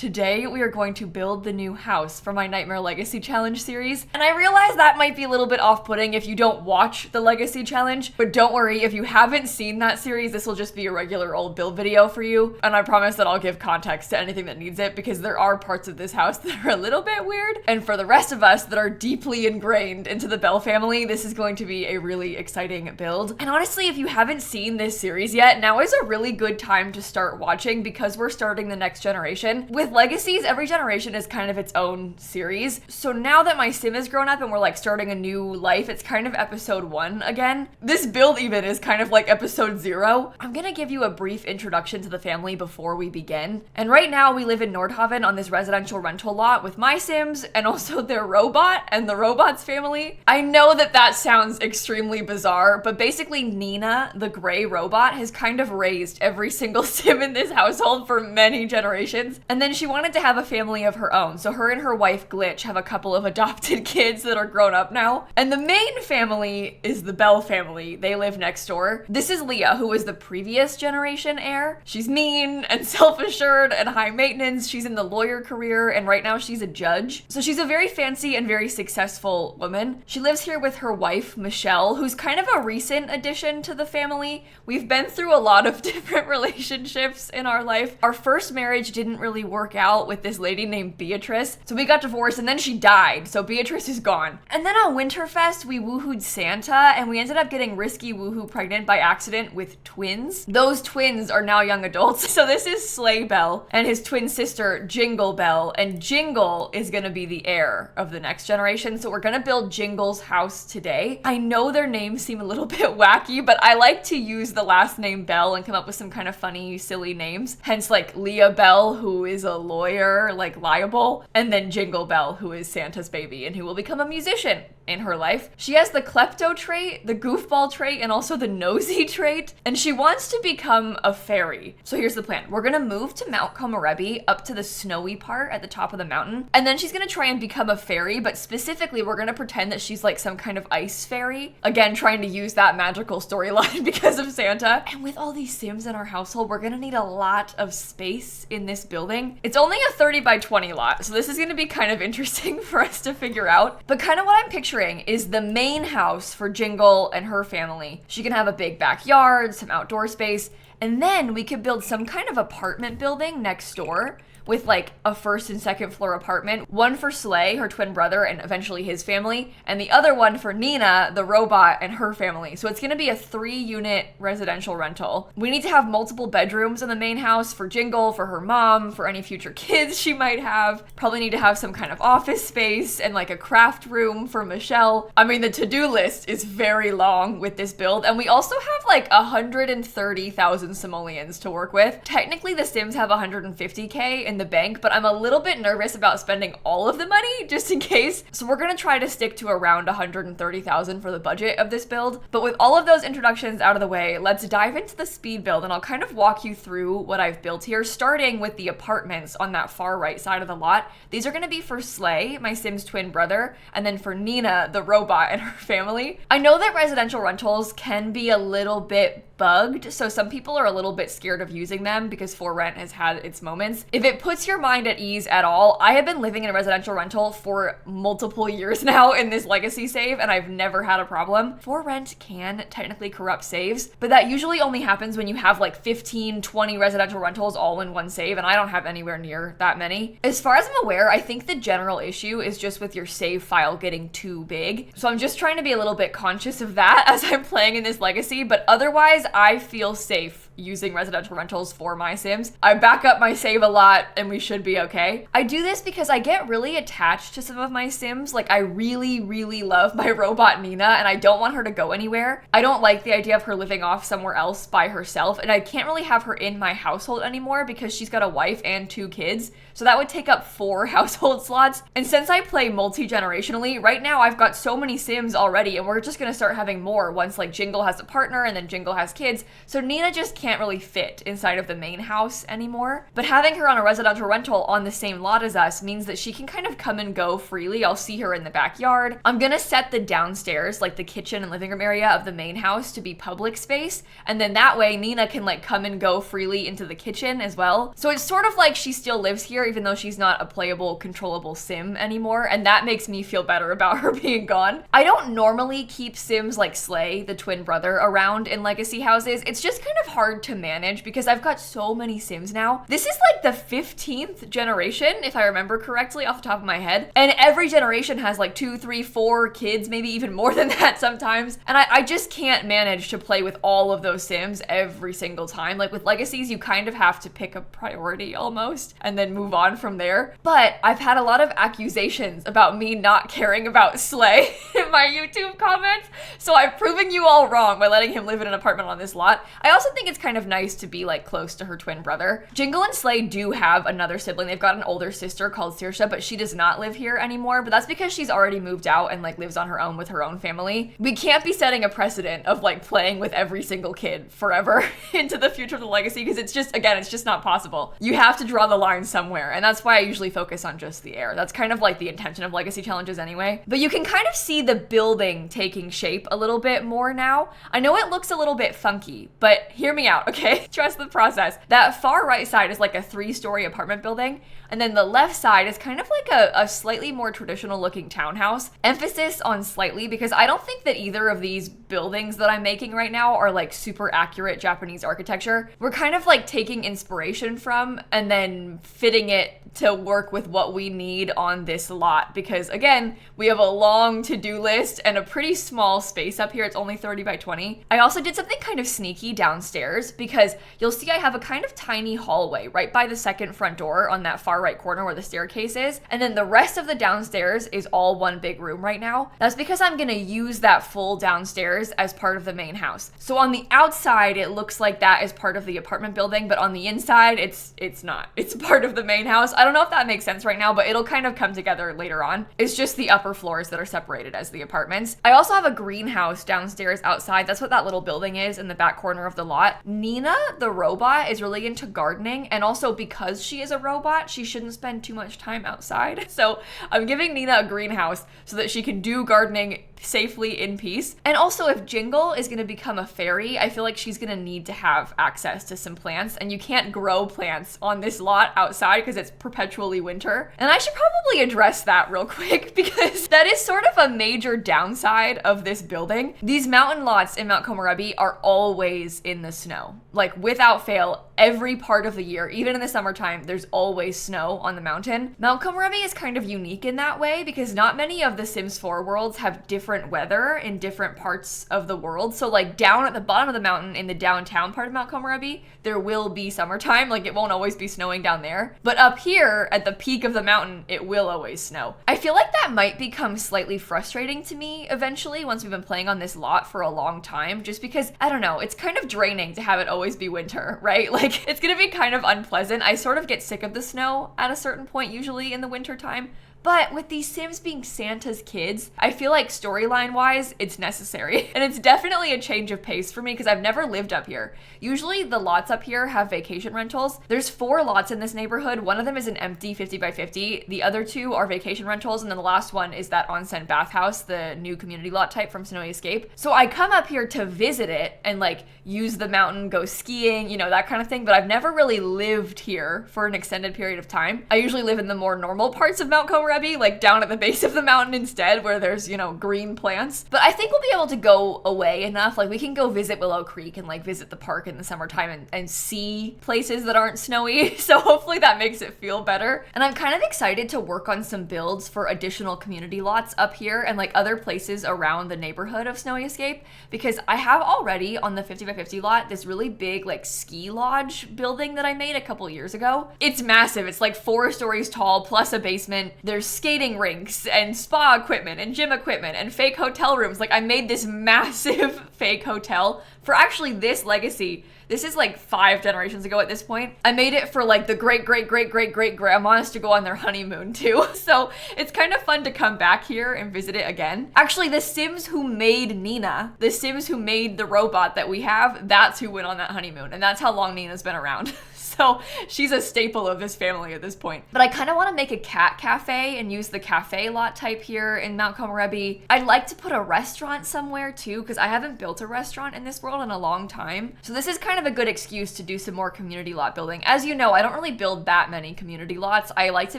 Today we are going to build the new house for my Nightmare Legacy Challenge series. And I realize that might be a little bit off-putting if you don't watch the Legacy Challenge, but don't worry, if you haven't seen that series, this will just be a regular old build video for you. And I promise that I'll give context to anything that needs it, because there are parts of this house that are a little bit weird. And for the rest of us that are deeply ingrained into the Bell family, this is going to be a really exciting build. And honestly, if you haven't seen this series yet, now is a really good time to start watching, because we're starting the next generation. With Legacies, every generation is kind of its own series. So now that my sim is grown up and we're like starting a new life, it's kind of episode 1 again. This build even is kind of like episode 0. I'm gonna give you a brief introduction to the family before we begin. And right now we live in Nordhaven on this residential rental lot with my sims and also their robot and the robot's family. I know that that sounds extremely bizarre, but basically Nina, the gray robot, has kind of raised every single sim in this household for many generations. And then she wanted to have a family of her own. So her and her wife Glitch have a couple of adopted kids that are grown up now. And the main family is the Bell family. They live next door. This is Leah, who was the previous generation heir. She's mean and self-assured and high maintenance. She's in the lawyer career, and right now she's a judge. So she's a very fancy and very successful woman. She lives here with her wife, Michelle, who's kind of a recent addition to the family. We've been through a lot of different relationships in our life. Our first marriage didn't really work out with this lady named Beatrice. So we got divorced and then she died. So Beatrice is gone. And then on Winterfest, we woohooed Santa and we ended up getting risky woohoo pregnant by accident with twins. Those twins are now young adults. So this is Sleigh Bell and his twin sister, Jingle Bell. And Jingle is gonna be the heir of the next generation. So we're gonna build Jingle's house today. I know their names seem a little bit wacky, but I like to use the last name Bell and come up with some kind of funny, silly names. Hence like Leah Bell, who is a lawyer, like liable, and then Jingle Bell, who is Santa's baby and who will become a musician in her life. She has the klepto trait, the goofball trait, and also the nosy trait, and she wants to become a fairy. So here's the plan. We're gonna move to Mount Komorebi up to the snowy part at the top of the mountain, and then she's gonna try and become a fairy, but specifically we're gonna pretend that she's like some kind of ice fairy. Again, trying to use that magical storyline because of Santa. And with all these sims in our household, we're gonna need a lot of space in this building. It's only a 30 by 20 lot, so this is gonna be kind of interesting for us to figure out. But kind of what I'm picturing is the main house for Jingle and her family. She can have a big backyard, some outdoor space, and then we could build some kind of apartment building next door with like a first and second floor apartment. One for Sleigh, her twin brother, and eventually his family, and the other one for Nina, the robot, and her family. So it's gonna be a 3-unit residential rental. We need to have multiple bedrooms in the main house for Jingle, for her mom, for any future kids she might have. Probably need to have some kind of office space and like a craft room for Michelle. I mean, the to-do list is very long with this build, and we also have like 130,000 simoleons to work with. Technically, the Sims have 150K in the bank, but I'm a little bit nervous about spending all of the money just in case. So we're gonna try to stick to around 130,000 for the budget of this build. But with all of those introductions out of the way, let's dive into the speed build, and I'll kind of walk you through what I've built here, starting with the apartments on that far right side of the lot. These are gonna be for Sleigh, my Sim's twin brother, and then for Nina, the robot, and her family. I know that residential rentals can be a little bit bugged, so some people are a little bit scared of using them because For Rent has had its moments. If it puts your mind at ease at all, I have been living in a residential rental for multiple years now in this legacy save, and I've never had a problem. For Rent can technically corrupt saves, but that usually only happens when you have like 15, 20 residential rentals all in one save, and I don't have anywhere near that many. As far as I'm aware, I think the general issue is just with your save file getting too big. So I'm just trying to be a little bit conscious of that as I'm playing in this legacy, but otherwise I feel safe using residential rentals for my Sims. I back up my save a lot and we should be okay. I do this because I get really attached to some of my Sims. Like I really, really love my robot Nina and I don't want her to go anywhere. I don't like the idea of her living off somewhere else by herself, and I can't really have her in my household anymore because she's got a wife and 2 kids. So that would take up 4 household slots. And since I play multi-generationally, right now I've got so many Sims already, and we're just gonna start having more once like Jingle has a partner and then Jingle has kids. So Nina just can't can't really fit inside of the main house anymore. But having her on a residential rental on the same lot as us means that she can kind of come and go freely. I'll see her in the backyard. I'm gonna set the downstairs, like the kitchen and living room area of the main house, to be public space. And then that way Nina can like come and go freely into the kitchen as well. So it's sort of like she still lives here, even though she's not a playable, controllable sim anymore. And that makes me feel better about her being gone. I don't normally keep sims like Slay, the twin brother, around in legacy houses. It's just kind of hard to manage because I've got so many sims now. This is like the 15th generation, if I remember correctly off the top of my head. And every generation has like 2, 3, 4 kids, maybe even more than that sometimes. And I just can't manage to play with all of those sims every single time. Like with legacies, you kind of have to pick a priority almost and then move on from there. But I've had a lot of accusations about me not caring about Slay in my YouTube comments. So I'm proving you all wrong by letting him live in an apartment on this lot. I also think it's kind of nice to be like close to her twin brother. Jingle and Slay do have another sibling. They've got an older sister called Saoirse, but she does not live here anymore. But that's because she's already moved out and like lives on her own with her own family. We can't be setting a precedent of like playing with every single kid forever into the future of the legacy, because it's just, again, it's just not possible. You have to draw the line somewhere, and that's why I usually focus on just the heir. That's kind of like the intention of legacy challenges anyway. But you can kind of see the building taking shape a little bit more now. I know it looks a little bit funky, but hear me out, okay? Trust the process. That far right side is like a 3-story apartment building, and then the left side is kind of like a slightly more traditional looking townhouse. Emphasis on slightly, because I don't think that either of these buildings that I'm making right now are like super accurate Japanese architecture. We're kind of like taking inspiration from and then fitting it to work with what we need on this lot, because again, we have a long to-do list and a pretty small space up here. It's only 30 by 20. I also did something kind of sneaky downstairs, because you'll see I have a kind of tiny hallway right by the second front door on that far right corner where the staircase is, and then the rest of the downstairs is all one big room right now. That's because I'm gonna use that full downstairs as part of the main house. So on the outside, it looks like that is part of the apartment building, but on the inside, it's not. It's part of the main house. I don't know if that makes sense right now, but it'll kind of come together later on. It's just the upper floors that are separated as the apartments. I also have a greenhouse downstairs outside. That's what that little building is in the back corner of the lot. Nina, the robot, is really into gardening, and also because she is a robot, she shouldn't spend too much time outside. So I'm giving Nina a greenhouse so that she can do gardening safely in peace. And also, if Jingle is gonna become a fairy, I feel like she's gonna need to have access to some plants, and you can't grow plants on this lot outside because it's perpetually winter. And I should probably address that real quick, because that is sort of a major downside of this building. These mountain lots in Mount Komorebi are always in the snow. Like without fail, every part of the year, even in the summertime, there's always snow on the mountain. Mount Komorebi is kind of unique in that way, because not many of the Sims 4 worlds have different weather in different parts of the world. So like down at the bottom of the mountain in the downtown part of Mount Komorebi, there will be summertime. Like it won't always be snowing down there. But up here at the peak of the mountain, it will always snow. I feel like that might become slightly frustrating to me eventually once we've been playing on this lot for a long time, just because, I don't know, it's kind of draining to have it always be winter, right? Like it's gonna be kind of unpleasant. I sort of get sick of the snow at a certain point, usually in the winter time. But with these Sims being Santa's kids, I feel like storyline-wise, it's necessary. And it's definitely a change of pace for me because I've never lived up here. Usually the lots up here have vacation rentals. There's 4 lots in this neighborhood. One of them is an empty 50 by 50. The other 2 are vacation rentals. And then the last one is that onsen bathhouse, the new community lot type from Snowy Escape. So I come up here to visit it and like use the mountain, go skiing, you know, that kind of thing. But I've never really lived here for an extended period of time. I usually live in the more normal parts of Mount Komorebi, like down at the base of the mountain instead, where there's, you know, green plants. But I think we'll be able to go away enough. Like we can go visit Willow Creek and like visit the park in the summertime and see places that aren't snowy. So hopefully that makes it feel better. And I'm kind of excited to work on some builds for additional community lots up here and like other places around the neighborhood of Snowy Escape, because I have already on the 50 by 50 lot this really big like ski lodge building that I made a couple years ago. It's massive. It's like 4 stories tall plus a basement. There's there's skating rinks and spa equipment and gym equipment and fake hotel rooms. Like, I made this massive fake hotel for actually this legacy. This is like 5 generations ago at this point. I made it for like the great grandmas to go on their honeymoon too. So it's kind of fun to come back here and visit it again. Actually, the Sims who made Nina, the Sims who made the robot that we have, that's who went on that honeymoon. And that's how long Nina's been around. So she's a staple of this family at this point. But I kind of want to make a cat cafe and use the cafe lot type here in Mount Komorebi. I'd like to put a restaurant somewhere too, because I haven't built a restaurant in this world in a long time. So this is kind of a good excuse to do some more community lot building. As you know, I don't really build that many community lots. I like to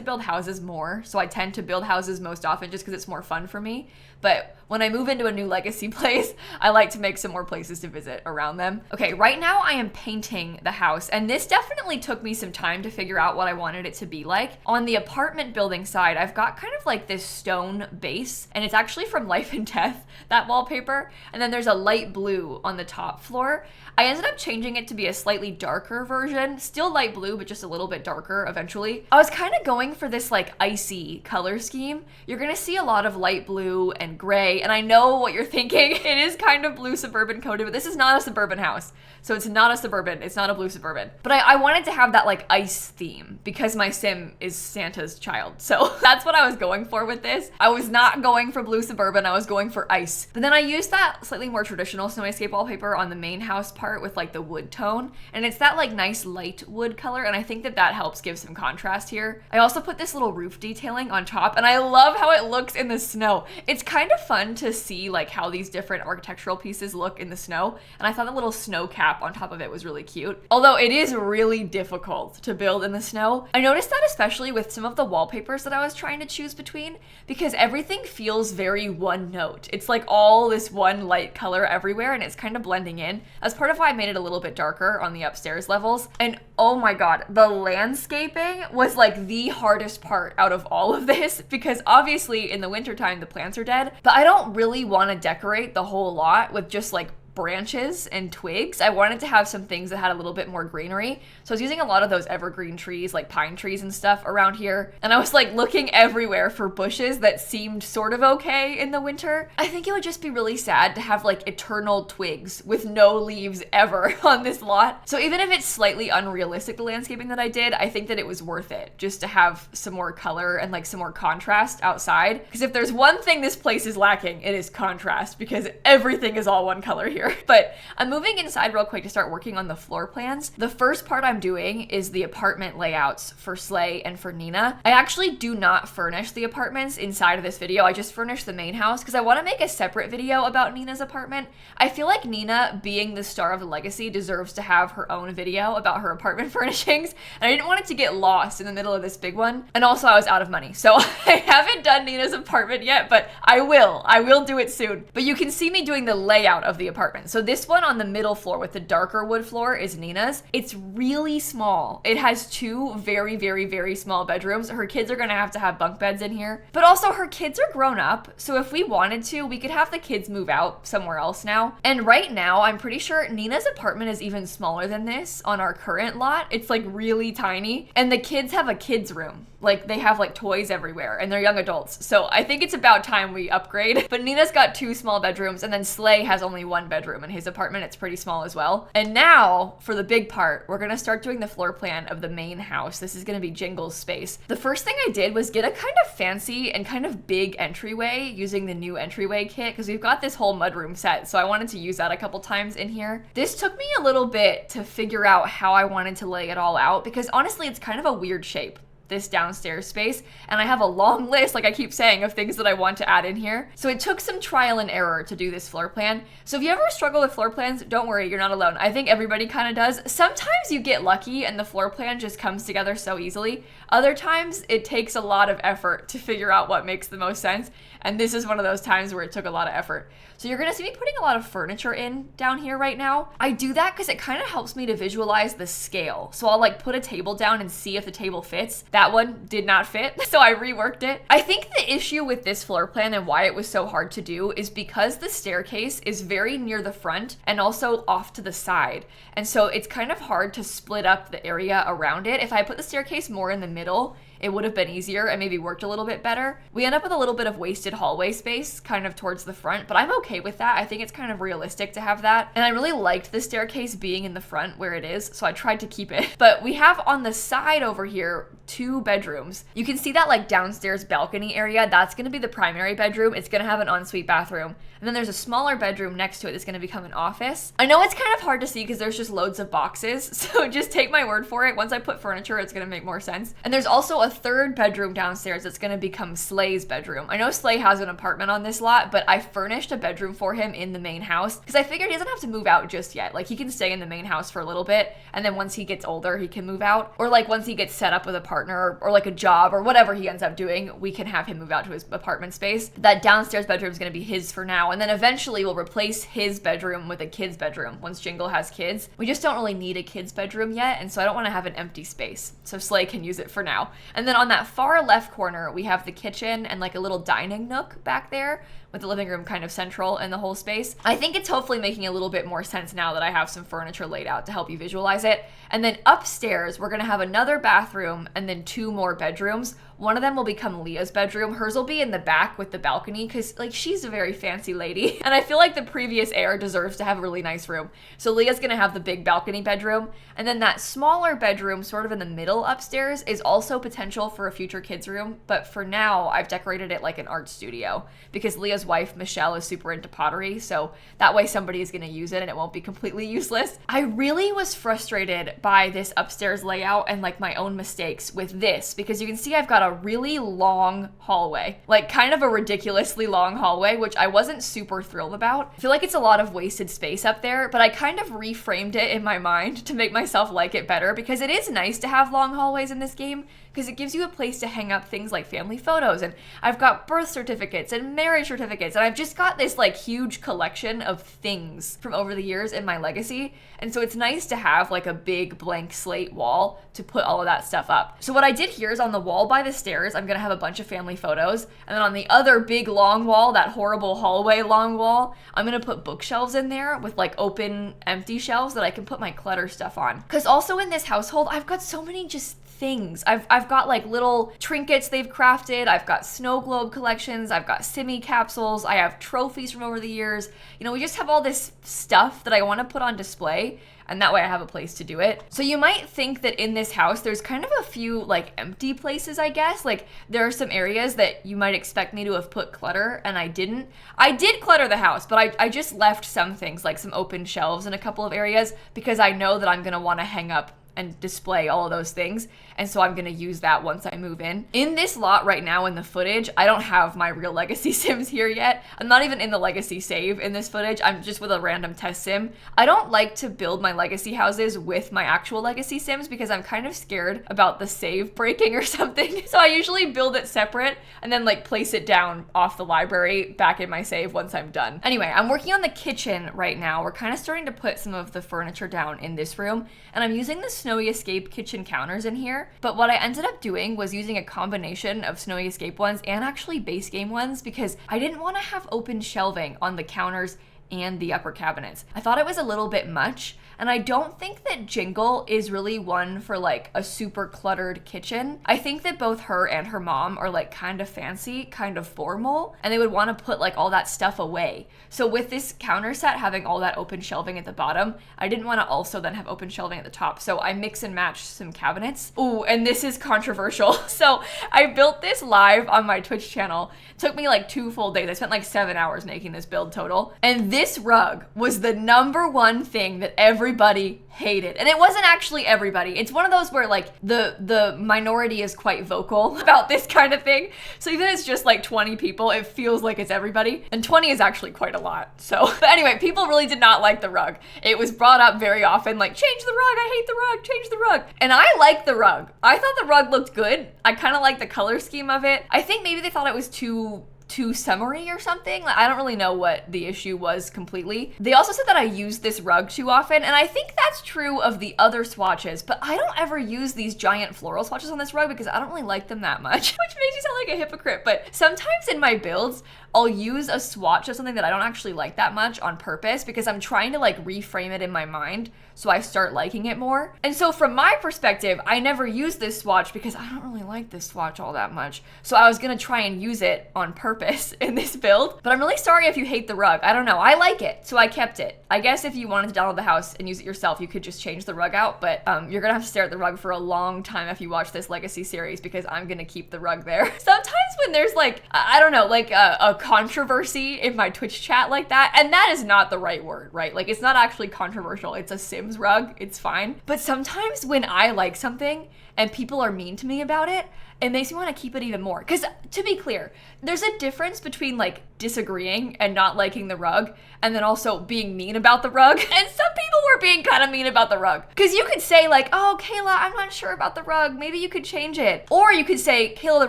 build houses more. So I tend to build houses most often just because it's more fun for me. But when I move into a new legacy place, I like to make some more places to visit around them. Okay, right now I am painting the house, and this definitely took me some time to figure out what I wanted it to be like. On the apartment building side, I've got kind of like this stone base, and it's actually from Life and Death, that wallpaper. And then there's a light blue on the top floor. I ended up changing it to be a slightly darker version, still light blue, but just a little bit darker eventually. I was kind of going for this like icy color scheme. You're gonna see a lot of light blue and gray, and I know what you're thinking. It is kind of blue suburban coded, but this is not a suburban house. So it's not a suburban, it's not a blue suburban. But I wanted to have that like ice theme because my sim is Santa's child. So that's what I was going for with this. I was not going for blue suburban, I was going for ice. But then I used that slightly more traditional snow escape wallpaper on the main house part with like the wood tone. And it's that like nice light wood color, and I think that that helps give some contrast here. I also put this little roof detailing on top, and I love how it looks in the snow. It's kind of fun to see like how these different architectural pieces look in the snow. And I thought the little snow cap on top of it was really cute. Although it is really difficult to build in the snow. I noticed that especially with some of the wallpapers that I was trying to choose between, because everything feels very one note. It's like all this one light color everywhere, and it's kind of blending in. That's part of why I made it a little bit darker on the upstairs levels. And oh my god, the landscaping was like the hardest part out of all of this, because obviously in the wintertime the plants are dead, but I don't really want to decorate the whole lot with just like branches and twigs. I wanted to have some things that had a little bit more greenery. So I was using a lot of those evergreen trees, like pine trees and stuff around here. And I was like looking everywhere for bushes that seemed sort of okay in the winter. I think it would just be really sad to have like eternal twigs with no leaves ever on this lot. So even if it's slightly unrealistic, the landscaping that I did, I think that it was worth it just to have some more color and like some more contrast outside. Because if there's one thing this place is lacking, it is contrast, because everything is all one color here. But I'm moving inside real quick to start working on the floor plans. The first part I'm doing is the apartment layouts for Slay and for Nina. I actually do not furnish the apartments inside of this video. I just furnish the main house because I want to make a separate video about Nina's apartment. I feel like Nina, being the star of the legacy, deserves to have her own video about her apartment furnishings. And I didn't want it to get lost in the middle of this big one. And also I was out of money. So I haven't done Nina's apartment yet, but I will. I will do it soon. But you can see me doing the layout of the apartment. So this one on the middle floor with the darker wood floor is Nina's. It's really small. It has 2 very small bedrooms. Her kids are gonna have to have bunk beds in here. But also her kids are grown up, so if we wanted to, we could have the kids move out somewhere else now. And right now, I'm pretty sure Nina's apartment is even smaller than this on our current lot. It's like really tiny. And the kids have a kids room. Like they have like toys everywhere, and they're young adults. So I think it's about time we upgrade. But Nina's got 2 small bedrooms, and then Slay has only 1 bedroom in his apartment. It's pretty small as well. And now for the big part, we're gonna start doing the floor plan of the main house. This is gonna be Jingle's space. The first thing I did was get a kind of fancy and kind of big entryway using the new entryway kit, because we've got this whole mudroom set. So I wanted to use that a couple times in here. This took me a little bit to figure out how I wanted to lay it all out, because honestly, it's kind of a weird shape, this downstairs space, and I have a long list, like I keep saying, of things that I want to add in here. So it took some trial and error to do this floor plan. So if you ever struggle with floor plans, don't worry, you're not alone. I think everybody kind of does. Sometimes you get lucky and the floor plan just comes together so easily. Other times it takes a lot of effort to figure out what makes the most sense. And this is one of those times where it took a lot of effort. So you're gonna see me putting a lot of furniture in down here right now. I do that because it kind of helps me to visualize the scale. So I'll like put a table down and see if the table fits. That one did not fit, so I reworked it. I think the issue with this floor plan and why it was so hard to do is because the staircase is very near the front and also off to the side. And so it's kind of hard to split up the area around it. If I put the staircase more in the middle, it would have been easier and maybe worked a little bit better. We end up with a little bit of wasted hallway space kind of towards the front, but I'm okay with that. I think it's kind of realistic to have that. And I really liked the staircase being in the front where it is, so I tried to keep it. But we have on the side over here 2 bedrooms. You can see that like downstairs balcony area. That's gonna be the primary bedroom. It's gonna have an ensuite bathroom. And then there's a smaller bedroom next to it that's gonna become an office. I know it's kind of hard to see because there's just loads of boxes, so just take my word for it. Once I put furniture, it's gonna make more sense. And there's also a 3rd bedroom downstairs that's gonna become Slay's bedroom. I know Slay has an apartment on this lot, but I furnished a bedroom for him in the main house because I figured he doesn't have to move out just yet. Like he can stay in the main house for a little bit, and then once he gets older, he can move out. Or like once he gets set up with a partner or like a job or whatever he ends up doing, we can have him move out to his apartment space. That downstairs bedroom is gonna be his for now, and then eventually we'll replace his bedroom with a kid's bedroom once Jingle has kids. We just don't really need a kid's bedroom yet, and so I don't want to have an empty space, so Slay can use it for now. And then on that far left corner, we have the kitchen and like a little dining nook back there with the living room kind of central in the whole space. I think it's hopefully making a little bit more sense now that I have some furniture laid out to help you visualize it. And then upstairs, we're gonna have another bathroom and then 2 more bedrooms. One of them will become Leah's bedroom. Hers will be in the back with the balcony because like she's a very fancy lady. And I feel like the previous heir deserves to have a really nice room. So Leah's gonna have the big balcony bedroom. And then that smaller bedroom sort of in the middle upstairs is also potential for a future kids room. But for now, I've decorated it like an art studio because Leah's wife, Michelle, is super into pottery. So that way somebody is gonna use it and it won't be completely useless. I really was frustrated by this upstairs layout and like my own mistakes with this because you can see I've got a really long hallway, like kind of a ridiculously long hallway, which I wasn't super thrilled about. I feel like it's a lot of wasted space up there, but I kind of reframed it in my mind to make myself like it better because it is nice to have long hallways in this game because it gives you a place to hang up things like family photos, and I've got birth certificates and marriage certificates, and I've just got this like huge collection of things from over the years in my legacy, and so it's nice to have like a big blank slate wall to put all of that stuff up. So what I did here is on the wall by the stairs, I'm gonna have a bunch of family photos, and then on the other big long wall, that horrible hallway long wall, I'm gonna put bookshelves in there with like open empty shelves that I can put my clutter stuff on. Because also in this household, I've got so many just things. I've got like little trinkets they've crafted, I've got snow globe collections, I've got Simmy capsules, I have trophies from over the years. You know, we just have all this stuff that I want to put on display, and that way I have a place to do it. So you might think that in this house, there's kind of a few like empty places, I guess. Like there are some areas that you might expect me to have put clutter, and I didn't. I did clutter the house, but I just left some things, like some open shelves in a couple of areas, because I know that I'm gonna want to hang up and display all of those things, and so I'm gonna use that once I move in. In this lot right now in the footage, I don't have my real legacy sims here yet. I'm not even in the legacy save in this footage, I'm just with a random test sim. I don't like to build my legacy houses with my actual legacy sims because I'm kind of scared about the save breaking or something. So I usually build it separate and then like place it down off the library back in my save once I'm done. Anyway, I'm working on the kitchen right now. We're kind of starting to put some of the furniture down in this room, and I'm using the Snowy Escape kitchen counters in here, but what I ended up doing was using a combination of Snowy Escape ones and actually base game ones because I didn't want to have open shelving on the counters and the upper cabinets. I thought it was a little bit much, and I don't think that Jingle is really one for like a super cluttered kitchen. I think that both her and her mom are like kind of fancy, kind of formal, and they would want to put like all that stuff away. So with this counter set having all that open shelving at the bottom, I didn't want to also then have open shelving at the top. So I mix and match some cabinets. Ooh, and this is controversial. So I built this live on my Twitch channel. It took me like 2 full days. I spent like 7 hours making this build total. And this rug was the #1 thing that everybody hated. And it wasn't actually everybody. It's one of those where like the minority is quite vocal about this kind of thing. So even if it's just like 20 people, it feels like it's everybody. And 20 is actually quite a lot. So, but anyway, people really did not like the rug. It was brought up very often, like, change the rug, I hate the rug, change the rug. And I like the rug. I thought the rug looked good. I kind of like the color scheme of it. I think maybe they thought it was too too summery or something. I don't really know what the issue was completely. They also said that I use this rug too often, and I think that's true of the other swatches, but I don't ever use these giant floral swatches on this rug because I don't really like them that much, which makes me sound like a hypocrite. But sometimes in my builds, I'll use a swatch of something that I don't actually like that much on purpose because I'm trying to like reframe it in my mind so I start liking it more. And so from my perspective, I never use this swatch because I don't really like this swatch all that much. So I was gonna try and use it on purpose in this build, but I'm really sorry if you hate the rug. I don't know, I like it, so I kept it. I guess if you wanted to download the house and use it yourself, you could just change the rug out, but you're gonna have to stare at the rug for a long time if you watch this Legacy series because I'm gonna keep the rug there. Sometimes when there's like, I don't know, like a controversy in my Twitch chat like that, and that is not the right word, right? Like it's not actually controversial, it's a Sims rug, it's fine. But sometimes when I like something and people are mean to me about it, it makes me want to keep it even more. Because to be clear, there's a difference between like disagreeing and not liking the rug and then also being mean about the rug. And some people were being kind of mean about the rug. Because you could say like, oh, Kayla, I'm not sure about the rug. Maybe you could change it. Or you could say, Kayla, the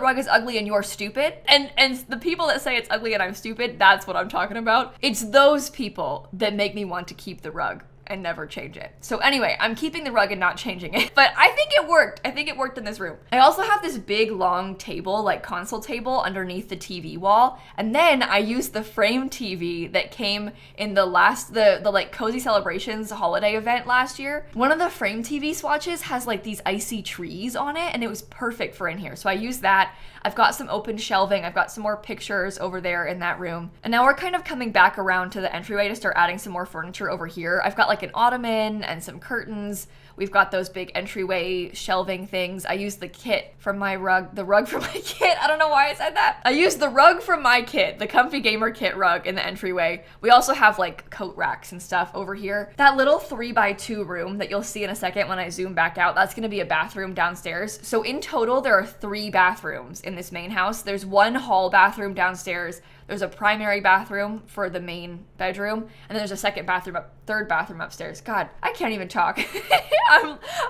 rug is ugly and you're stupid. And the people that say it's ugly and I'm stupid, that's what I'm talking about. It's those people that make me want to keep the rug and never change it. So anyway, I'm keeping the rug and not changing it, but I think it worked. I think it worked in this room. I also have this big long table, like console table underneath the TV wall. And then I used the frame TV that came in the like Cozy Celebrations holiday event last year. One of the frame TV swatches has like these icy trees on it and it was perfect for in here. So I used that. I've got some open shelving. I've got some more pictures over there in that room. And now we're kind of coming back around to the entryway to start adding some more furniture over here. I've got like an ottoman and some curtains. We've got those big entryway shelving things. I used the kit from my rug, the rug from my kit. I don't know why I said that. I used the rug from my kit, the Comfy Gamer Kit rug in the entryway. We also have like coat racks and stuff over here. That little 3x2 room that you'll see in a second when I zoom back out, that's gonna be a bathroom downstairs. So in total, there are 3 bathrooms in this main house. There's 1 hall bathroom downstairs. There's a primary bathroom for the main bedroom, and then there's a third bathroom upstairs. God, I can't even talk.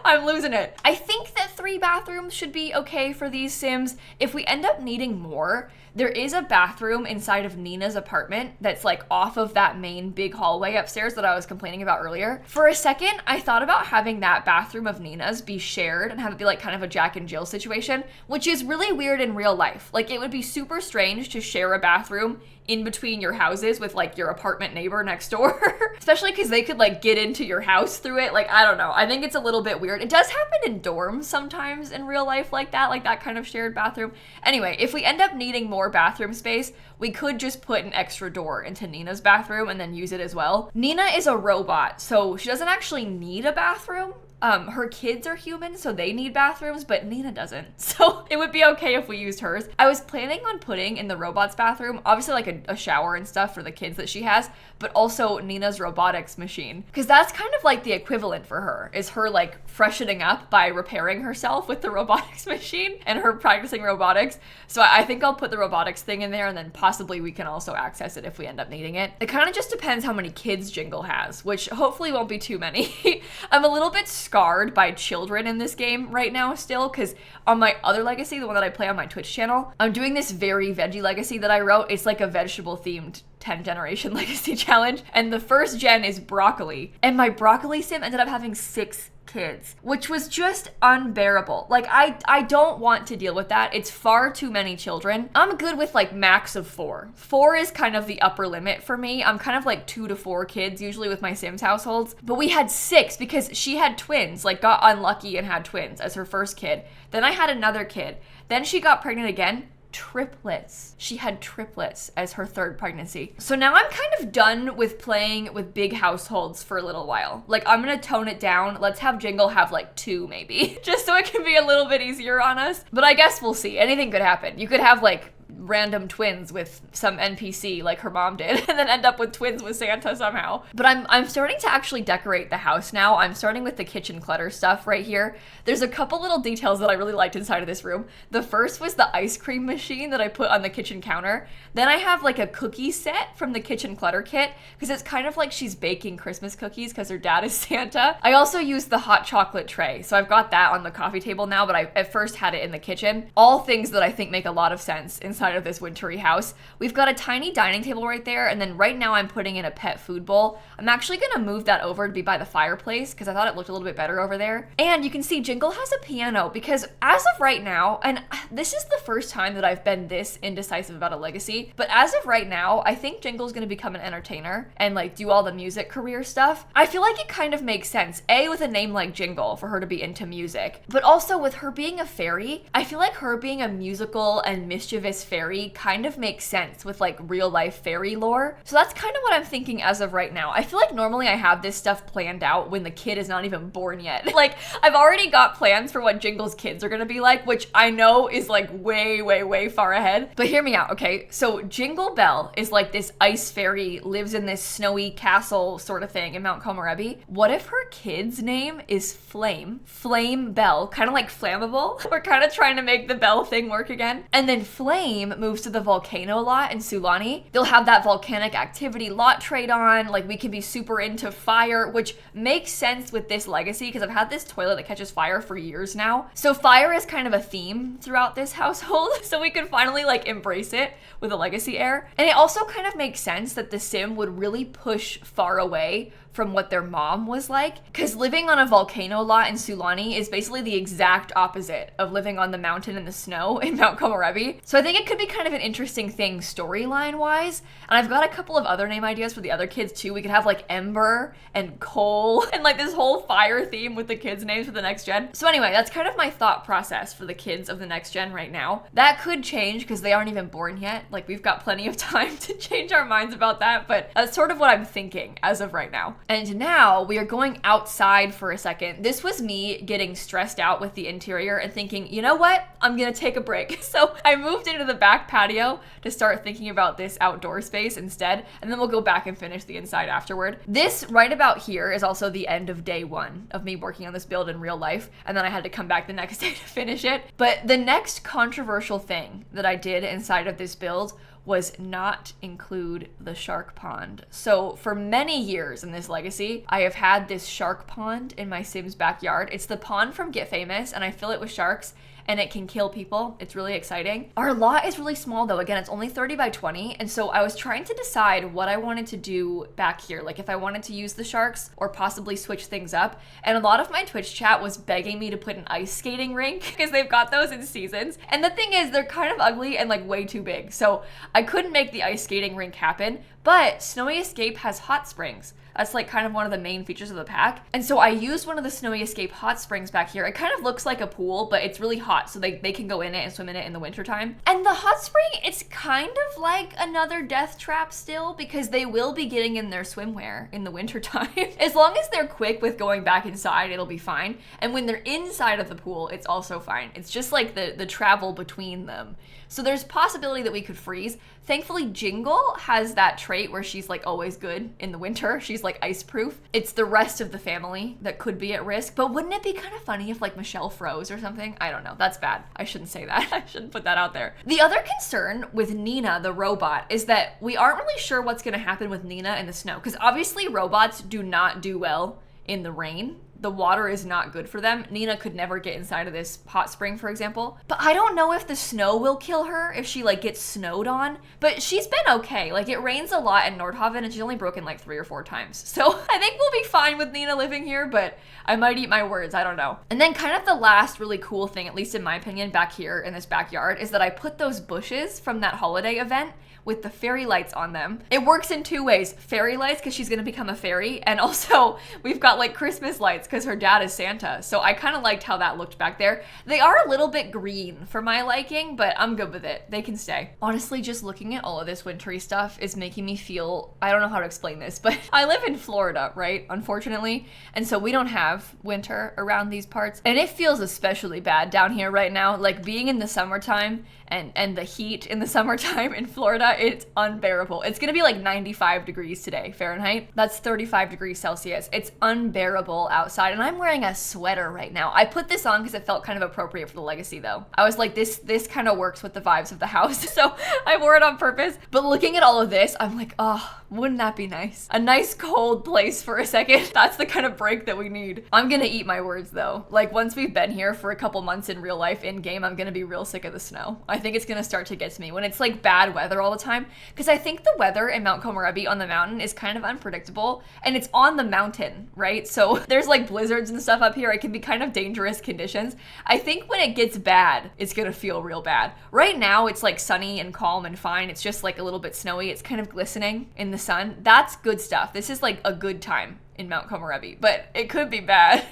I'm losing it. I think that 3 bathrooms should be okay for these Sims. If we end up needing more, there is a bathroom inside of Nina's apartment that's like off of that main big hallway upstairs that I was complaining about earlier. For a second, I thought about having that bathroom of Nina's be shared and have it be like kind of a Jack and Jill situation, which is really weird in real life. Like it would be super strange to share a bathroom in between your houses with like your apartment neighbor next door, especially because they could like get into your house through it. Like, I don't know. I think it's a little bit weird. It does happen in dorms sometimes in real life like that kind of shared bathroom. Anyway, if we end up needing more bathroom space, we could just put an extra door into Nina's bathroom and then use it as well. Nina is a robot, so she doesn't actually need a bathroom. Her kids are humans, so they need bathrooms, but Nina doesn't. So it would be okay if we used hers. I was planning on putting in the robot's bathroom, obviously like a shower and stuff for the kids that she has, but also Nina's robotics machine. Because that's kind of like the equivalent for her, is her like freshening up by repairing herself with the robotics machine and her practicing robotics. So I think I'll put the robotics thing in there and then possibly we can also access it if we end up needing it. It kind of just depends how many kids Jingle has, which hopefully won't be too many. I'm a little bit scarred by children in this game right now still, because on my other legacy, the one that I play on my Twitch channel, I'm doing this very veggie legacy that I wrote. It's like a vegetable themed 10 generation legacy challenge, and the first gen is broccoli, and my broccoli sim ended up having 6 kids, which was just unbearable. Like I don't want to deal with that. It's far too many children. I'm good with like max of 4. 4 is kind of the upper limit for me. I'm kind of like 2 to 4 kids usually with my Sims households, but we had 6 because she had twins, like got unlucky and had twins as her first kid. Then I had another kid. Then she got pregnant again. Triplets. She had triplets as her 3rd pregnancy. So now I'm kind of done with playing with big households for a little while. Like I'm gonna tone it down. Let's have Jingle have like 2 maybe, just so it can be a little bit easier on us. But I guess we'll see. Anything could happen. You could have like random twins with some NPC like her mom did and then end up with twins with Santa somehow. But I'm starting to actually decorate the house now. I'm starting with the kitchen clutter stuff right here. There's a couple little details that I really liked inside of this room. The first was the ice cream machine that I put on the kitchen counter. Then I have like a cookie set from the kitchen clutter kit because it's kind of like she's baking Christmas cookies because her dad is Santa. I also used the hot chocolate tray. So I've got that on the coffee table now, but I at first had it in the kitchen. All things that I think make a lot of sense in some inside of this wintry house. We've got a tiny dining table right there, and then right now I'm putting in a pet food bowl. I'm actually gonna move that over to be by the fireplace because I thought it looked a little bit better over there. And you can see Jingle has a piano because as of right now, and this is the first time that I've been this indecisive about a legacy, but as of right now, I think Jingle's gonna become an entertainer and like do all the music career stuff. I feel like it kind of makes sense, A, with a name like Jingle for her to be into music, but also with her being a fairy, I feel like her being a musical and mischievous fairy kind of makes sense with like real life fairy lore. So that's kind of what I'm thinking as of right now. I feel like normally I have this stuff planned out when the kid is not even born yet. Like I've already got plans for what Jingle's kids are gonna be like, which I know is like way far ahead. But hear me out, okay? So Jingle Bell is like this ice fairy, lives in this snowy castle sort of thing in Mount Komorebi. What if her kid's name is Flame? Flame Bell, kind of like flammable. We're kind of trying to make the bell thing work again. And then Flame moves to the volcano lot in Sulani. They'll have that volcanic activity lot trade on, like we can be super into fire, which makes sense with this legacy because I've had this toilet that catches fire for years now. So fire is kind of a theme throughout this household, so we could finally like embrace it with a legacy heir. And it also kind of makes sense that the sim would really push far away from what their mom was like, because living on a volcano lot in Sulani is basically the exact opposite of living on the mountain in the snow in Mount Komorebi. So I think it could be kind of an interesting thing storyline wise. And I've got a couple of other name ideas for the other kids too. We could have like Ember and Coal and like this whole fire theme with the kids' names for the next gen. So anyway, that's kind of my thought process for the kids of the next gen right now. That could change because they aren't even born yet. Like we've got plenty of time to change our minds about that, but that's sort of what I'm thinking as of right now. And now we are going outside for a second. This was me getting stressed out with the interior and thinking, you know what? I'm gonna take a break. So I moved into the back patio to start thinking about this outdoor space instead, and then we'll go back and finish the inside afterward. This right about here is also the end of day one of me working on this build in real life, and then I had to come back the next day to finish it. But the next controversial thing that I did inside of this build was not include the shark pond. So for many years in this legacy, I have had this shark pond in my Sim's backyard. It's the pond from Get Famous, and I fill it with sharks, and it can kill people. It's really exciting. Our lot is really small though. Again, it's only 30 by 20. And so I was trying to decide what I wanted to do back here. Like if I wanted to use the sharks or possibly switch things up. And a lot of my Twitch chat was begging me to put an ice skating rink because they've got those in seasons. And the thing is, they're kind of ugly and like way too big. So I couldn't make the ice skating rink happen, but Snowy Escape has hot springs. That's like kind of one of the main features of the pack. And so I used one of the Snowy Escape hot springs back here. It kind of looks like a pool, but it's really hot, so they can go in it and swim in it in the wintertime. And the hot spring, it's kind of like another death trap still, because they will be getting in their swimwear in the wintertime. As long as they're quick with going back inside, it'll be fine. And when they're inside of the pool, it's also fine. It's just like the travel between them. So there's possibility that we could freeze. Thankfully, Jingle has that trait where she's like always good in the winter. She's like ice proof. It's the rest of the family that could be at risk. But wouldn't it be kind of funny if like Michelle froze or something? I don't know. That's bad. I shouldn't say that. I shouldn't put that out there. The other concern with Nina, the robot, is that we aren't really sure what's going to happen with Nina in the snow. Because obviously robots do not do well in the rain. The water is not good for them. Nina could never get inside of this hot spring, for example. But I don't know if the snow will kill her if she like gets snowed on. But she's been okay. Like it rains a lot in Nordhaven and she's only broken like 3 or 4 times. So I think we'll be fine with Nina living here, but I might eat my words. I don't know. And then kind of the last really cool thing, at least in my opinion, back here in this backyard, is that I put those bushes from that holiday event with the fairy lights on them. It works in 2 ways. Fairy lights, because she's gonna become a fairy, and also we've got like Christmas lights because her dad is Santa. So I kind of liked how that looked back there. They are a little bit green for my liking, but I'm good with it. They can stay. Honestly, just looking at all of this wintry stuff is making me feel, I don't know how to explain this, but I live in Florida, right? Unfortunately. And so we don't have winter around these parts. And it feels especially bad down here right now. Like being in the summertime and the heat in the summertime in Florida, it's unbearable. It's gonna be like 95 degrees today, Fahrenheit. That's 35 degrees Celsius. It's unbearable outside outside and I'm wearing a sweater right now. I put this on because it felt kind of appropriate for the legacy though. I was like, this kind of works with the vibes of the house. So I wore it on purpose. But looking at all of this, I'm like, oh, wouldn't that be nice? A nice cold place for a second. That's the kind of break that we need. I'm gonna eat my words though. Like once we've been here for a couple months in real life, in game, I'm gonna be real sick of the snow. I think it's gonna start to get to me when it's like bad weather all the time. Because I think the weather in Mount Komorebi on the mountain is kind of unpredictable, and it's on the mountain, right? So there's like blizzards and stuff up here. It can be kind of dangerous conditions. I think when it gets bad, it's gonna feel real bad. Right now, it's like sunny and calm and fine. It's just like a little bit snowy. It's kind of glistening in the sun. That's good stuff. This is like a good time in Mount Komorebi, but it could be bad.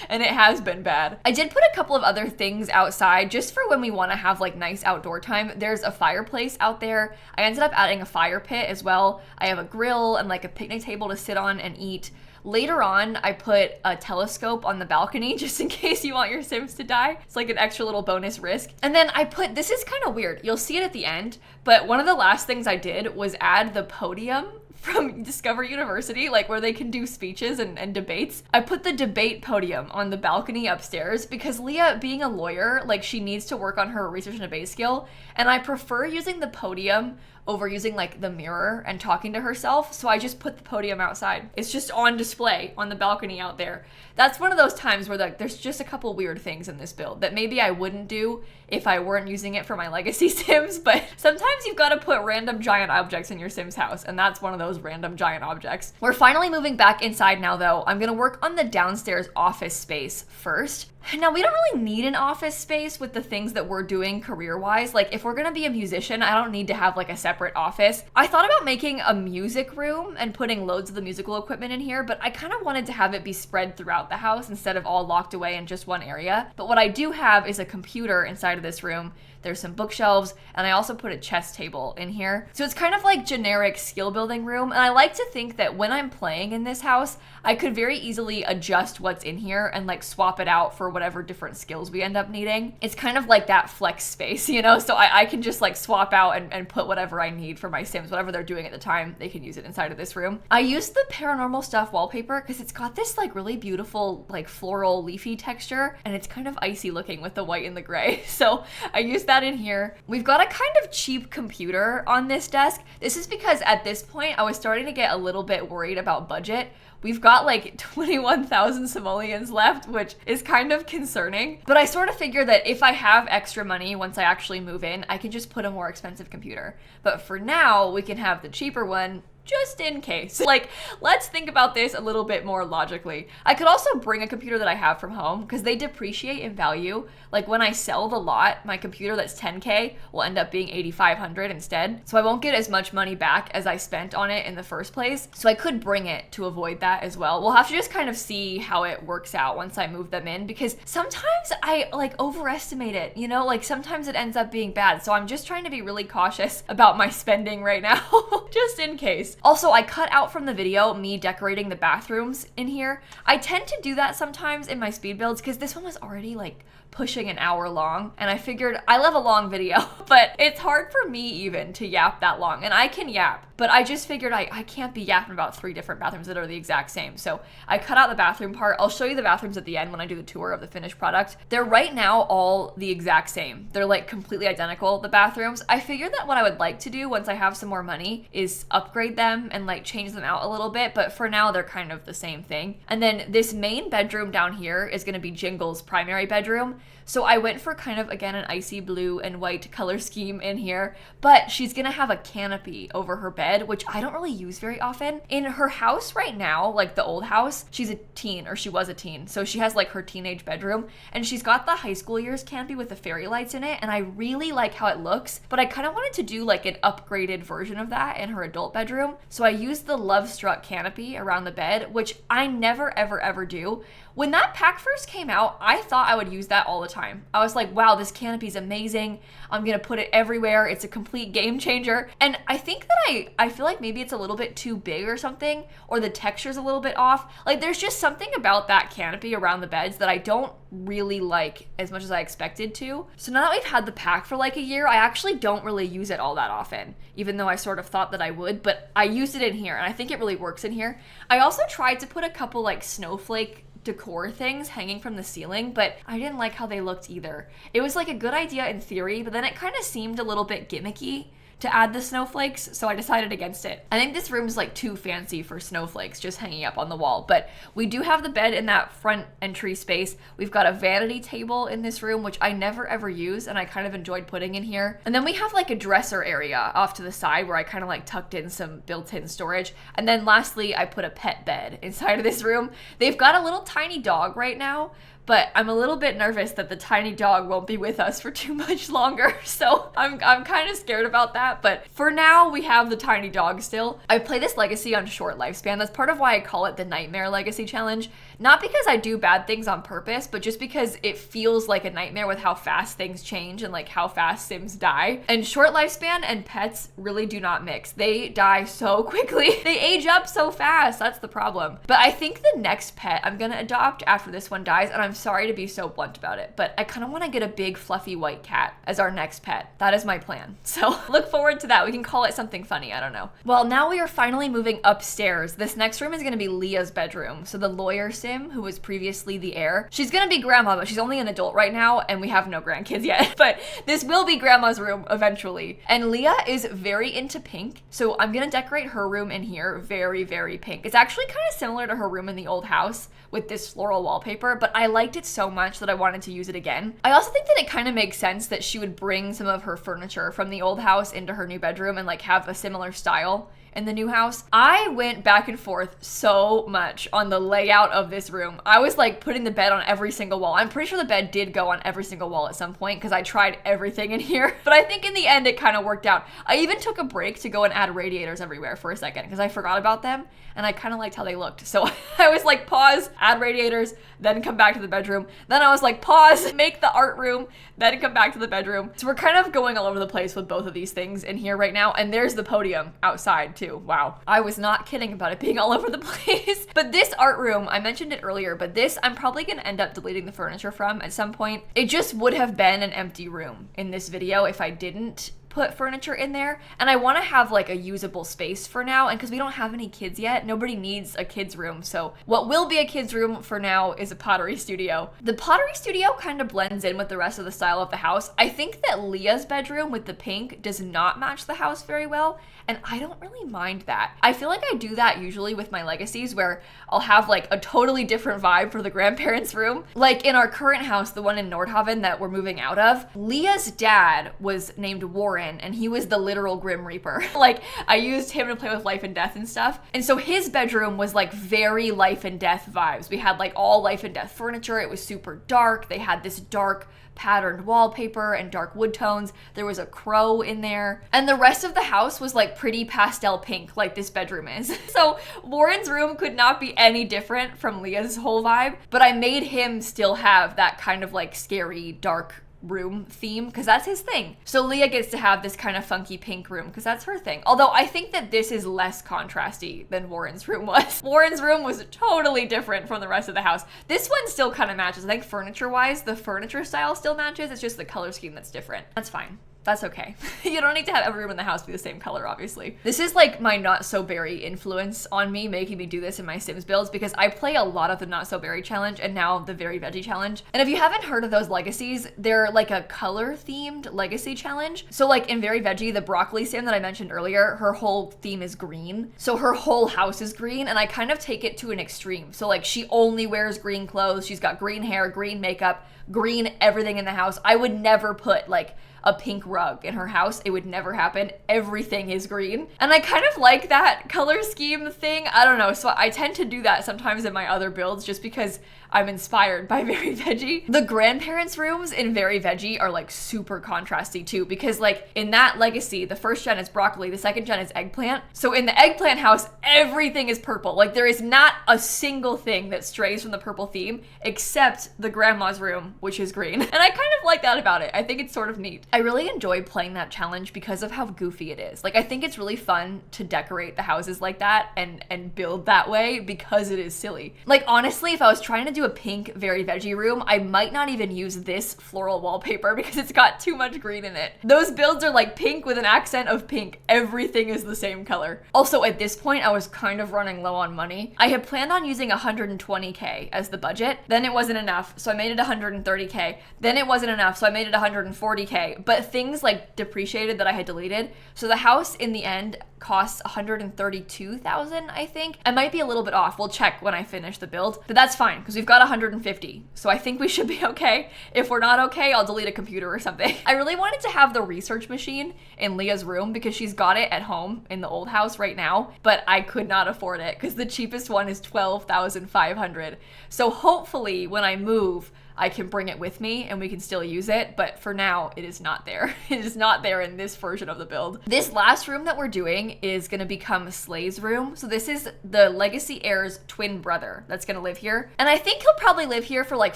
And it has been bad. I did put a couple of other things outside just for when we want to have like nice outdoor time. There's a fireplace out there. I ended up adding a fire pit as well. I have a grill and like a picnic table to sit on and eat. Later on, I put a telescope on the balcony just in case you want your Sims to die. It's like an extra little bonus risk. And then I put, this is kind of weird. You'll see it at the end, but one of the last things I did was add the podium from Discover University, like where they can do speeches and debates. I put the debate podium on the balcony upstairs because Leah, being a lawyer, like she needs to work on her research and debate skill. And I prefer using the podium over using like the mirror and talking to herself. So I just put the podium outside. It's just on display on the balcony out there. That's one of those times where like there's just a couple weird things in this build that maybe I wouldn't do if I weren't using it for my legacy Sims, but sometimes you've got to put random giant objects in your Sims house, and that's one of those random giant objects. We're finally moving back inside now though. I'm gonna work on the downstairs office space first. Now, we don't really need an office space with the things that we're doing career-wise. Like, if we're gonna be a musician, I don't need to have like a separate office. I thought about making a music room and putting loads of the musical equipment in here, but I kind of wanted to have it be spread throughout the house instead of all locked away in just one area. But what I do have is a computer inside of this room. There's some bookshelves, and I also put a chess table in here. So it's kind of like generic skill building room. And I like to think that when I'm playing in this house, I could very easily adjust what's in here and like swap it out for whatever different skills we end up needing. It's kind of like that flex space, you know? So I can just like swap out and put whatever I need for my Sims, whatever they're doing at the time, they can use it inside of this room. I used the paranormal stuff wallpaper because it's got this like really beautiful like floral leafy texture, and it's kind of icy looking with the white and the gray. So I used that in here. We've got a kind of cheap computer on this desk. This is because at this point I was starting to get a little bit worried about budget. We've got like 21,000 simoleons left, which is kind of concerning. But I sort of figure that if I have extra money once I actually move in, I can just put a more expensive computer. But for now, we can have the cheaper one just in case. Like, let's think about this a little bit more logically. I could also bring a computer that I have from home because they depreciate in value. Like when I sell the lot, my computer that's 10K will end up being 8,500 instead. So I won't get as much money back as I spent on it in the first place. So I could bring it to avoid that as well. We'll have to just kind of see how it works out once I move them in, because sometimes I like overestimate it, you know, like sometimes it ends up being bad. So I'm just trying to be really cautious about my spending right now, just in case. Also, I cut out from the video me decorating the bathrooms in here. I tend to do that sometimes in my speed builds because this one was already like pushing an hour long, and I figured I love a long video, but it's hard for me even to yap that long, and I can yap, but I just figured I can't be yapping about 3 different bathrooms that are the exact same. So I cut out the bathroom part. I'll show you the bathrooms at the end when I do the tour of the finished product. They're right now all the exact same. They're like completely identical, the bathrooms. I figured that what I would like to do once I have some more money is upgrade them and like change them out a little bit, but for now they're kind of the same thing. And then this main bedroom down here is gonna be Jingle's primary bedroom. So I went for kind of, again, an icy blue and white color scheme in here, but she's gonna have a canopy over her bed, which I don't really use very often. In her house right now, like the old house, she's a teen, or she was a teen. So she has like her teenage bedroom, and she's got the high school years canopy with the fairy lights in it, and I really like how it looks, but I kind of wanted to do like an upgraded version of that in her adult bedroom. So I used the Love Struck canopy around the bed, which I never, ever, ever do. When that pack first came out, I thought I would use that all the time. I was like, wow, this canopy is amazing. I'm gonna put it everywhere. It's a complete game changer. And I think that I feel like maybe it's a little bit too big or something, or the texture's a little bit off. Like there's just something about that canopy around the beds that I don't really like as much as I expected to. So now that we've had the pack for like a year, I actually don't really use it all that often, even though I sort of thought that I would, but I used it in here and I think it really works in here. I also tried to put a couple like snowflake decor things hanging from the ceiling, but I didn't like how they looked either. It was like a good idea in theory, but then it kind of seemed a little bit gimmicky to add the snowflakes, so I decided against it. I think this room's like too fancy for snowflakes just hanging up on the wall, but we do have the bed in that front entry space. We've got a vanity table in this room, which I never ever use, and I kind of enjoyed putting in here. And then we have like a dresser area off to the side where I kind of like tucked in some built-in storage. And then lastly, I put a pet bed inside of this room. They've got a little tiny dog right now, but I'm a little bit nervous that the tiny dog won't be with us for too much longer. So I'm kind of scared about that. But for now, we have the tiny dog still. I play this legacy on short lifespan. That's part of why I call it the Nightmare Legacy Challenge. Not because I do bad things on purpose, but just because it feels like a nightmare with how fast things change and like how fast Sims die. And short lifespan and pets really do not mix. They die so quickly. They age up so fast. That's the problem. But I think the next pet I'm gonna adopt after this one dies, and I'm sorry to be so blunt about it, but I kind of want to get a big fluffy white cat as our next pet. That is my plan. So look forward to that. We can call it something funny. I don't know. Well, now we are finally moving upstairs. This next room is going to be Leah's bedroom. So the lawyer Sim, who was previously the heir, she's going to be grandma, but she's only an adult right now, and we have no grandkids yet. But this will be grandma's room eventually. And Leah is very into pink, so I'm going to decorate her room in here very, very pink. It's actually kind of similar to her room in the old house with this floral wallpaper, but I liked it so much that I wanted to use it again. I also think that it kind of makes sense that she would bring some of her furniture from the old house into her new bedroom and like have a similar style in the new house. I went back and forth so much on the layout of this room. I was like putting the bed on every single wall. I'm pretty sure the bed did go on every single wall at some point because I tried everything in here, but I think in the end it kind of worked out. I even took a break to go and add radiators everywhere for a second because I forgot about them and I kind of liked how they looked. So I was like, pause, add radiators, then come back to the bedroom. Then I was like, pause, make the art room, then come back to the bedroom. So we're kind of going all over the place with both of these things in here right now. And there's the podium outside too. Wow. I was not kidding about it being all over the place. But this art room, I mentioned it earlier, but this I'm probably gonna end up deleting the furniture from at some point. It just would have been an empty room in this video if I didn't put furniture in there, and I want to have like a usable space for now, and because we don't have any kids yet, nobody needs a kids room, so what will be a kids room for now is a pottery studio. The pottery studio kind of blends in with the rest of the style of the house. I think that Leah's bedroom with the pink does not match the house very well, and I don't really mind that. I feel like I do that usually with my legacies where I'll have like a totally different vibe for the grandparents' room. Like in our current house, the one in Nordhaven that we're moving out of, Leah's dad was named Warren, and he was the literal Grim Reaper. Like I used him to play with life and death and stuff. And so his bedroom was like very life and death vibes. We had like all life and death furniture. It was super dark. They had this dark patterned wallpaper and dark wood tones. There was a crow in there. And the rest of the house was like pretty pastel pink like this bedroom is. So Warren's room could not be any different from Leah's whole vibe, but I made him still have that kind of like scary dark room theme because that's his thing. So Leah gets to have this kind of funky pink room because that's her thing. Although I think that this is less contrasty than Warren's room was. Warren's room was totally different from the rest of the house. This one still kind of matches. I think furniture wise, the furniture style still matches. It's just the color scheme that's different. That's fine. That's okay. You don't need to have every room in the house be the same color, obviously. This is like my Not So Berry influence on me, making me do this in my Sims builds because I play a lot of the Not So Berry challenge and now the Very Veggie challenge. And if you haven't heard of those legacies, they're like a color themed legacy challenge. So like in Very Veggie, the broccoli sim that I mentioned earlier, her whole theme is green. So her whole house is green, and I kind of take it to an extreme. So like she only wears green clothes. She's got green hair, green makeup, green everything in the house. I would never put like a pink rug in her house. It would never happen. Everything is green. And I kind of like that color scheme thing. I don't know. So I tend to do that sometimes in my other builds just because I'm inspired by Very Veggie. The grandparents' rooms in Very Veggie are like super contrasty too, because like in that legacy, the first gen is broccoli, the second gen is eggplant. So in the eggplant house, everything is purple. Like there is not a single thing that strays from the purple theme except the grandma's room, which is green. And I kind of like that about it. I think it's sort of neat. I really enjoy playing that challenge because of how goofy it is. Like, I think it's really fun to decorate the houses like that and build that way because it is silly. Like, honestly, if I was trying to do a pink very veggie room, I might not even use this floral wallpaper because it's got too much green in it. Those builds are like pink with an accent of pink. Everything is the same color. Also, at this point, I was kind of running low on money. I had planned on using 120K as the budget. Then it wasn't enough, so I made it 130K. Then it wasn't enough, so I made it 140K. But things like depreciated that I had deleted. So the house in the end costs 132,000, I think. I might be a little bit off. We'll check when I finish the build, but that's fine because we've got 150. So I think we should be okay. If we're not okay, I'll delete a computer or something. I really wanted to have the research machine in Leah's room because she's got it at home in the old house right now, but I could not afford it because the cheapest one is 12,500. So hopefully when I move, I can bring it with me and we can still use it, but for now, it is not there. It is not there in this version of the build. This last room that we're doing is gonna become Slay's room. So this is the Legacy heir's twin brother that's gonna live here. And I think he'll probably live here for like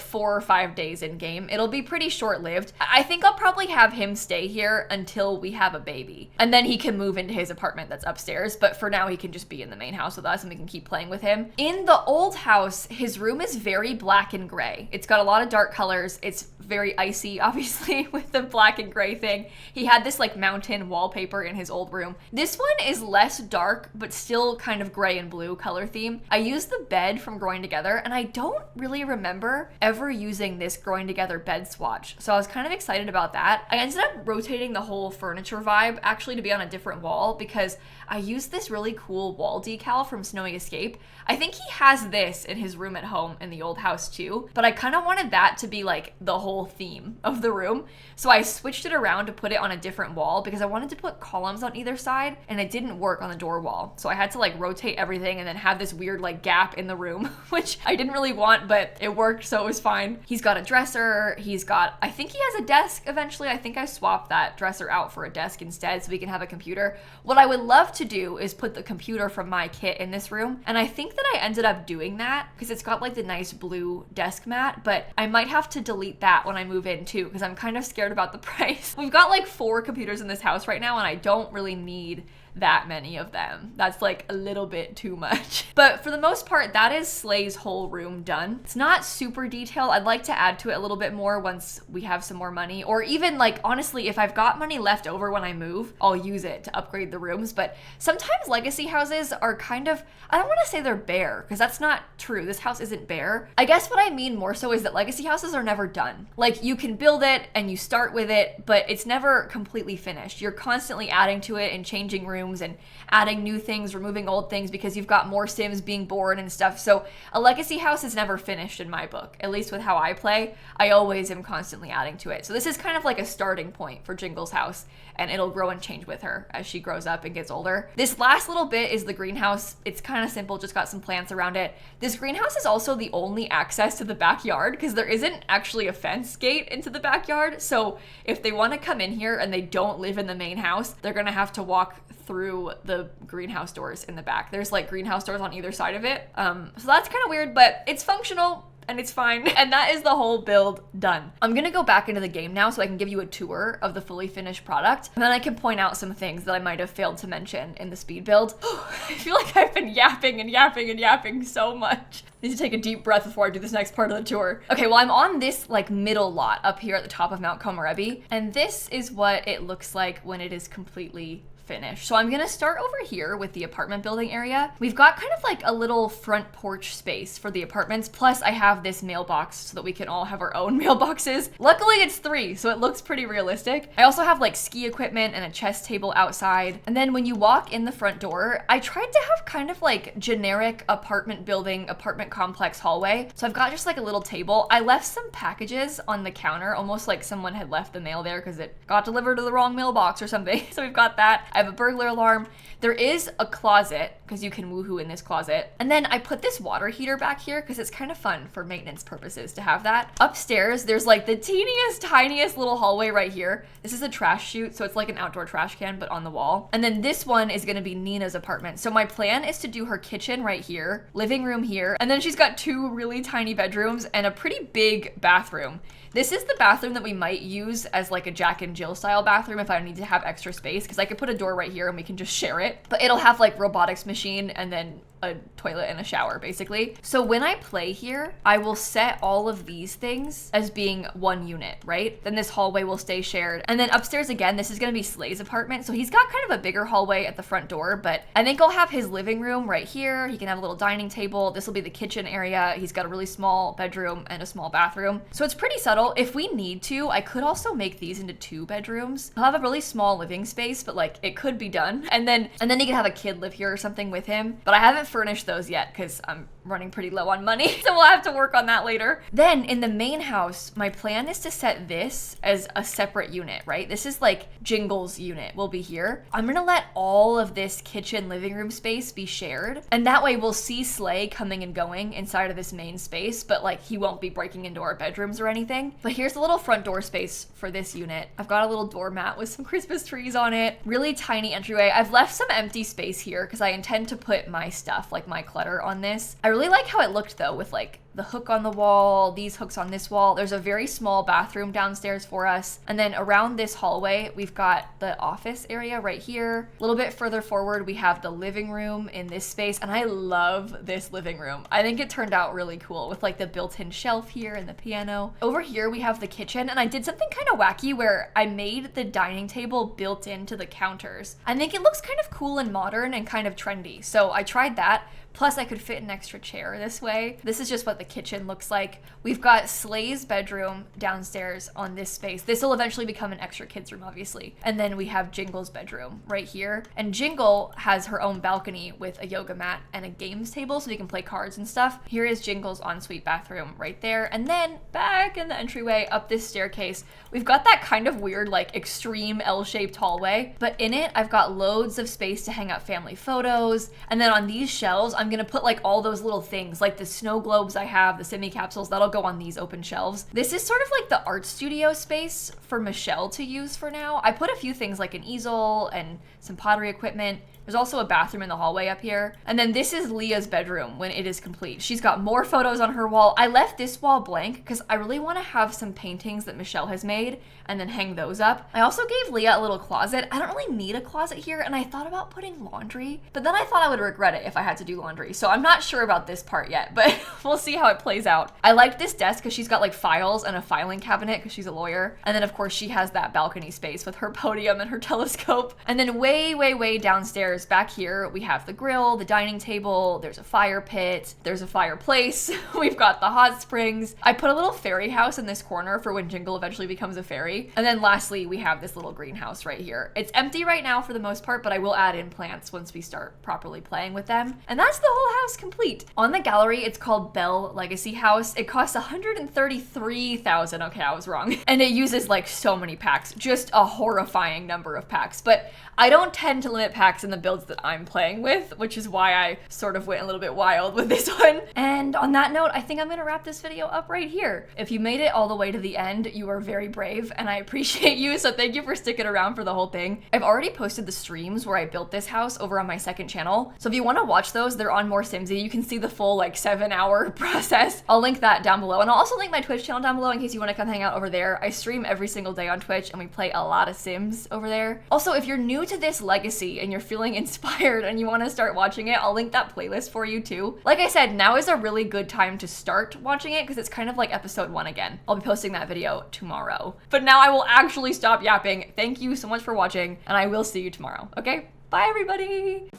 4 or 5 days in game. It'll be pretty short-lived. I think I'll probably have him stay here until we have a baby. And then he can move into his apartment that's upstairs, but for now he can just be in the main house with us and we can keep playing with him. In the old house, his room is very black and gray. It's got a lot of dark colors. It's very icy, obviously, with the black and gray thing. He had this like mountain wallpaper in his old room. This one is less dark, but still kind of gray and blue color theme. I used the bed from Growing Together, and I don't really remember ever using this Growing Together bed swatch. So I was kind of excited about that. I ended up rotating the whole furniture vibe actually to be on a different wall because I used this really cool wall decal from Snowy Escape. I think he has this in his room at home in the old house too, but I kind of wanted that to be like the whole theme of the room. So I switched it around to put it on a different wall because I wanted to put columns on either side and it didn't work on the door wall. So I had to like rotate everything and then have this weird like gap in the room, which I didn't really want, but it worked, so it was fine. He's got a dresser. He's got, I think he has a desk eventually. I think I swapped that dresser out for a desk instead so we can have a computer. What I would love to do is put the computer from my kit in this room. And I think that I ended up doing that because it's got like the nice blue desk mat, but I might have to delete that when I move in too because I'm kind of scared about the price. We've got like 4 computers in this house right now and I don't really need that many of them. That's like a little bit too much. But for the most part, that is Slay's whole room done. It's not super detailed. I'd like to add to it a little bit more once we have some more money, or even like, honestly, if I've got money left over when I move, I'll use it to upgrade the rooms. But sometimes legacy houses are kind of, I don't want to say they're bare because that's not true. This house isn't bare. I guess what I mean more so is that legacy houses are never done. Like you can build it and you start with it, but it's never completely finished. You're constantly adding to it and changing rooms and adding new things, removing old things because you've got more Sims being born and stuff. So a legacy house is never finished in my book, at least with how I play. I always am constantly adding to it. So this is kind of like a starting point for Jingle's house, and it'll grow and change with her as she grows up and gets older. This last little bit is the greenhouse. It's kind of simple, just got some plants around it. This greenhouse is also the only access to the backyard because there isn't actually a fence gate into the backyard. So if they want to come in here and they don't live in the main house, they're gonna have to walk through the greenhouse doors in the back. There's like greenhouse doors on either side of it. So that's kind of weird, but it's functional and it's fine. And that is the whole build done. I'm gonna go back into the game now so I can give you a tour of the fully finished product. And then I can point out some things that I might have failed to mention in the speed build. I feel like I've been yapping and yapping and yapping so much. I need to take a deep breath before I do this next part of the tour. Okay, well, I'm on this like middle lot up here at the top of Mount Komorebi. And this is what it looks like when it is completely finished. So I'm gonna start over here with the apartment building area. We've got kind of like a little front porch space for the apartments. Plus I have this mailbox so that we can all have our own mailboxes. Luckily it's 3, so it looks pretty realistic. I also have like ski equipment and a chess table outside. And then when you walk in the front door, I tried to have kind of like generic apartment building, apartment complex hallway. So I've got just like a little table. I left some packages on the counter, almost like someone had left the mail there because it got delivered to the wrong mailbox or something. So we've got that. I have a burglar alarm. There is a closet because you can woohoo in this closet. And then I put this water heater back here because it's kind of fun for maintenance purposes to have that. Upstairs, there's like the teeniest, tiniest little hallway right here. This is a trash chute, so it's like an outdoor trash can, but on the wall. And then this one is gonna be Nina's apartment. So my plan is to do her kitchen right here, living room here, and then she's got 2 really tiny bedrooms and a pretty big bathroom. This is the bathroom that we might use as like a Jack and Jill style bathroom if I need to have extra space, because I could put a door right here and we can just share it. But it'll have like robotics machine and then a toilet and a shower basically. So when I play here, I will set all of these things as being one unit, right? Then this hallway will stay shared. And then upstairs again, this is gonna be Slay's apartment. So he's got kind of a bigger hallway at the front door, but I think I'll have his living room right here. He can have a little dining table. This will be the kitchen area. He's got a really small bedroom and a small bathroom. So it's pretty subtle. If we need to, I could also make these into 2 bedrooms. I'll have a really small living space, but like it could be done. And then he could have a kid live here or something with him. But I haven't furnished those yet because I'm running pretty low on money. So we'll have to work on that later. Then in the main house, my plan is to set this as a separate unit, right? This is like Jingle's unit will be here. I'm gonna let all of this kitchen living room space be shared. And that way we'll see Slay coming and going inside of this main space, but like he won't be breaking into our bedrooms or anything. But here's the little front door space for this unit. I've got a little doormat with some Christmas trees on it. Really tiny entryway. I've left some empty space here because I intend to put my stuff, like my clutter on this. I really like how it looked though with like the hook on the wall, these hooks on this wall. There's a very small bathroom downstairs for us. And then around this hallway, we've got the office area right here. A little bit further forward, we have the living room in this space. And I love this living room. I think it turned out really cool with like the built-in shelf here and the piano. Over here, we have the kitchen. And I did something kind of wacky where I made the dining table built into the counters. I think it looks kind of cool and modern and kind of trendy. So I tried that. Plus I could fit an extra chair this way. This is just what the kitchen looks like. We've got Slay's bedroom downstairs on this space. This will eventually become an extra kids room, obviously. And then we have Jingle's bedroom right here. And Jingle has her own balcony with a yoga mat and a games table so we can play cards and stuff. Here is Jingle's ensuite bathroom right there. And then back in the entryway up this staircase, we've got that kind of weird, like extreme L-shaped hallway. But in it, I've got loads of space to hang up family photos. And then on these shelves, I'm gonna put like all those little things, like the snow globes I have, the semi capsules, that'll go on these open shelves. This is sort of like the art studio space for Michelle to use for now. I put a few things like an easel and some pottery equipment. There's also a bathroom in the hallway up here. And then this is Leah's bedroom when it is complete. She's got more photos on her wall. I left this wall blank because I really want to have some paintings that Michelle has made and then hang those up. I also gave Leah a little closet. I don't really need a closet here, and I thought about putting laundry, but then I thought I would regret it if I had to do laundry. So I'm not sure about this part yet, but we'll see how it plays out. I like this desk because she's got like files and a filing cabinet because she's a lawyer. And then of course she has that balcony space with her podium and her telescope. And then way downstairs back here, we have the grill, the dining table, there's a fire pit, there's a fireplace, we've got the hot springs. I put a little fairy house in this corner for when Jingle eventually becomes a fairy. And then lastly, we have this little greenhouse right here. It's empty right now for the most part, but I will add in plants once we start properly playing with them. And that's the whole house complete. On the gallery, it's called Belle Legacy House. It costs $133,000. Okay, I was wrong. And it uses like so many packs, just a horrifying number of packs. But I don't tend to limit packs in the builds that I'm playing with, which is why I sort of went a little bit wild with this one. And on that note, I think I'm gonna wrap this video up right here. If you made it all the way to the end, you are very brave and I appreciate you, so thank you for sticking around for the whole thing. I've already posted the streams where I built this house over on my second channel, so if you want to watch those, they're on More Simsie. You can see the full like 7-hour process. I'll link that down below, and I'll also link my Twitch channel down below in case you want to come hang out over there. I stream every single day on Twitch and we play a lot of Sims over there. Also, if you're new to this legacy and you're feeling inspired and you want to start watching it, I'll link that playlist for you too. Like I said, now is a really good time to start watching it because it's kind of like episode 1 again. I'll be posting that video tomorrow. But now I will actually stop yapping. Thank you so much for watching, and I will see you tomorrow. Okay? Bye, everybody!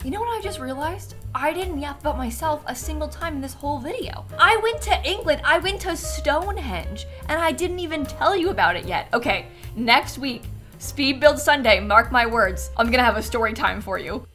You know what I just realized? I didn't yap about myself a single time in this whole video. I went to England, I went to Stonehenge, and I didn't even tell you about it yet. Okay, next week, Speed Build Sunday, mark my words, I'm gonna have a story time for you.